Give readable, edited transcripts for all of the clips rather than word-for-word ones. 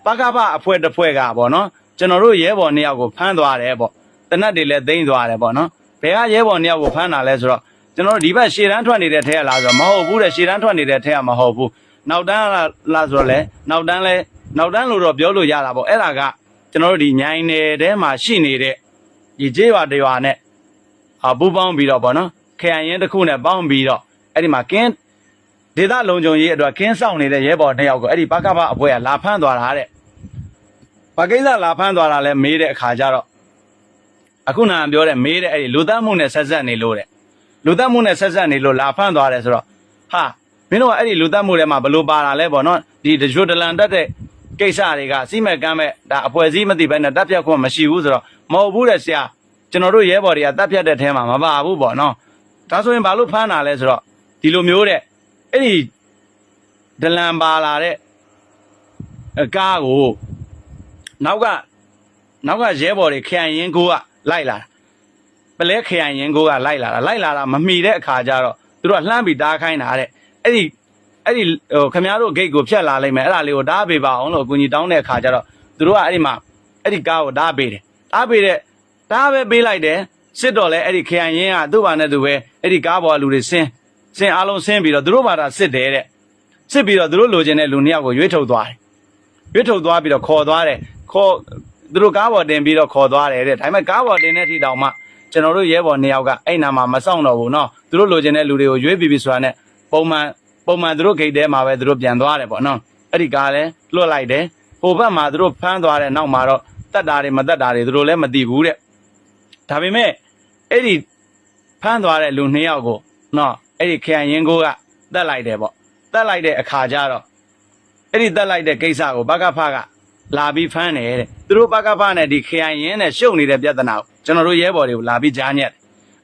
ပါကပအဖွဲတစ်ဖွဲကပေါ့နော်ကျွန်တော်တို့ရဲဘော်နှစ်ယောက်ကိုဖမ်းသွားတယ်ပေါ့တနတ်တွေလည်းသိမ်းသွားတယ်ပေါ့နော်ဘယ်ကရဲဘော်နှစ်ယောက်ကိုဖမ်းတာလဲဆိုတော့ကျွန်တော်တို့ဒီဘက်ရှေ့တန်းထွက်နေတဲ့ထဲကလားဆိုတော့မဟုတ်ဘူးတဲ့ရှေ့တန်းထွက်နေတဲ့ထဲကမဟုတ်ဘူးနောက်တန်းလားဆိုတော့လေနောက်တန်းလို့တော့ပြောလို့ရတာပေါ့အဲ့ဒါကကျွန်တော်တို့ဒီညိုင်နယ်ထဲမှာရှိနေတဲ့ဒီကျေးရွာတရွာနဲ့ပူးပေါင်းပြီးတော့ပေါ့နော်ခရိုင်ရင်းတစ်ခုနဲ့ပေါင်းပြီးတော့အဲ့ဒီမှာကင်းဒေသလုံခြုံရေးအတွက်ကင်းဆောင်နေတဲ့ရဲဘော်နှစ်ယောက်ကိုအဲ့ဒီပကပအဖွဲကလာဖမ်းသွားတာတဲ့ဘာကိစ္စလာဖမ်းသွားတာလဲမေးတဲ့အခါကျတော့အခုနကပြောတဲ့မေးတဲ့အဲ့ဒီလူသတ်မှုနဲ့ဆက်ဆက်နေလို့တဲ့လူသတ်မှုနဲ့ဆက်ဆက်နေလို့လာဖမ်းသွားတယ်ဆိုတော့ဟာမင်းတို့ကအဲ့ဒီလူသတ်မှုထဲမှာဘလို့ပါတာလဲပေါ့နော်ဒီဒကြွဒလန်တက်တဲ့ကိစ္စတွေကစီးမဲ့ကမ်းမဲ့ဒါအဖွဲ့အစည်းမသိဘဲနဲ့တပ်ဖြတ်ခွင့်မရှိဘူးဆိုတော့မဟုတ်ဘူးတဲ့ဆရာကျွန်တော်တို့ရဲဘော်တွေကတပ်ဖြတ်တဲ့ထဲမှာမပါဘူးပေါ့နော်ဒါဆိုရင်ဘာလို့ဖမ်းတာလဲဆိုတော့ဒီလိုမျိုးတဲ့အဲ့ဒီဒလန်ပါလာတဲ့ကားကိုနောက်ကရဲဘော်တွေခရိုင်ရင်ကိုကလိုက်လာပလဲခရိုင်ရင်ကိုကလိုက်လာတာမမီတဲ့အခါကျတော့သူတို့ကလှမ်းပြီးတားခိုင်းတာတဲ့အဲ့ဒီခမည်းတော်ဂိတ်ကိုဖြတ်လာလိုက်မယ်အဲ့ဒါလေးကိုတားပေးပါအောင်လို့အကူကြီးတောင်းတဲ့အခါကျတော့သူတို့ကအဲ့ဒီမှာအဲ့ဒီကားကိုတားပေးတယ်တားပဲပေးလိုက်တယ်စစ်တော်လဲအဲ့ဒီခရိုင်ရင်ကသူ့ဘာနဲ့သူပဲအဲ့ဒီကားပေါ်လူတွေဆင်းအားလုံးဆင်းပြီးတော့သူတို့ဘာသာစစ်တယ်တဲ့စစ်ပြီးတော့သူတို့လိုချင်တဲ့လူနှစ်ယောက်ကိုရွေးထုတ်သွားတယ်ရွေးထုတ်သွားပြီးတော့ခေါ်သွားတယ်သူတို့ကားပေါ်တင်ပြီးတော့ခေါ်သွားတယ်တဲ့ဒါပေမဲ့ကားပေါ်တင်တဲ့ထိတောင်မှကျွန်တော်တို့ရဲဘော်နှစ်ယောက်ကအဲ့နာမှာမဆောင်တော့ဘူးเนาะသူတို့လိုချင်တဲ့လူတွေကိုရွေးပြီးဆိုတာနဲ့ပုံမှန်သူတို့ဂိတ်ထဲမှာပဲသူတို့ပြန်သွားတယ်ပေါ့เนาะအဲ့ဒီကားလဲလွတ်လိုက်တယ်ဟိုဘက်မှာသူတို့ဖမ်းသွားတဲ့နောက်မှာတော့တတ်တာတွေမတတ်တာတွေသူတို့လည်းမသိဘူးတဲ့ဒါပေမဲ့အဲ့ဒီဖမ်းသွားတဲ့လူနှစ်ယောက်ကိုเนาะအဲ့ဒီခရိုင်ရင်ကိုကတတ်လိုက်တယ်ပေါ့တတ်လိုက်တဲ့အခါကျတော့အဲ့ဒီတတ်လိုက်တဲ့ကိစ္စကိုဘကဖကလာပြီးဖမ်းတယ်တဲ့သူတို့ဘကဖနဲ့ဒီခရိုင်ရင်နဲ့ရှုပ်နေတဲ့ပြဿနာကိုကျွန်တော်တို့ရဲဘော်တွေကိုလာပြီးကြားညက်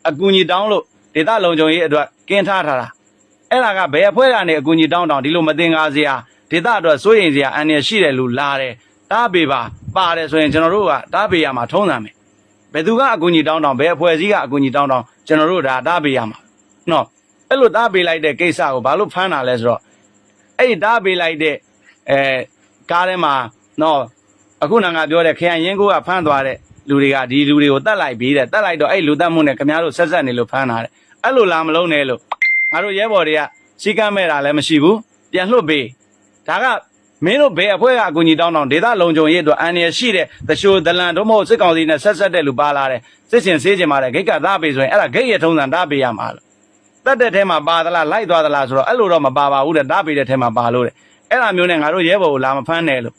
အကူကြီးတောင်းလို့ဒေသလုံခြုံရေးအတွက်ကင်းထားတာအဲ့ဒါကဘယ်အဖွဲ့ကနေအကူကြီးတောင်းဒီလိုမတင်ကားစရာဒေသအတွက်စိုးရိမ်စရာအန္တရာယ်ရှိတယ်လို့လာတယ်တားပေးပါတယ်ဆိုရင်ကျွန်တော်တို့ကတားပေးရမှာထုံးစံမယ်ဘယ်သူကအကူကြီးတောင်းဘယ်အဖွဲ့အစည်းကအကူကြီးတောင်းကျွန်တော်တို့ဒါတားပေးရမှာနော်အဲ့လိုတားပေးလိုက်တဲ့ကိစ္စကိုဘာလို့ဖမ်းတာလဲဆိုတော့အဲ့ဒီတားပေးလိုက်တဲ့ကားထဲမှာနော်အခုနကပြောတဲ့ခရိုင်ရင်ကိုကဖမ်းသွားတဲ့လူတွေကဒီလူတွေကိုတတ်လိုက်ပြီးတဲ့တတ်လိုက်တော့အဲ့လူတတ်မှုနဲ့ခင်ဗျားတို့ဆက်နေလို့ဖမ်းတာတဲ့အဲ့လိုလာမလုံးနဲ့လို့ငါတို့ရဲဘော်တွေကစီကမ်းမဲ့တာလည်းမရှိဘူးပြန်လွှတ်ပေးဒါကမင်းတို့ဘယ်အဖွဲ့ကအကူကြီးတောင်းဒေသလုံခြုံရေးအတွက်အန္တရာယ်ရှိတဲ့တချို့ဒလန်တို့မဟုတ်စစ်ကောင်စီနဲ့ဆက်တဲ့လူပါလာတယ်စစ်စင်ဆေးကျင်ပါတယ်ဂိတ်ကသားပေးဆိုရင်အဲ့ဒါဂိတ်ရထုံးစံတားပေးရမှာလို့တတ်တဲ့ထဲမှာပါသလားလိုက်သွားသလားဆိုတော့အဲ့လိုတော့မပါပါဘူးတဲ့တားပေးတဲ့ထဲမှာပါလို့တဲ့အဲ့ဒါမျိုးနဲ့ငါတို့ရဲဘော်ကိုလာမဖမ်းနဲ့လို့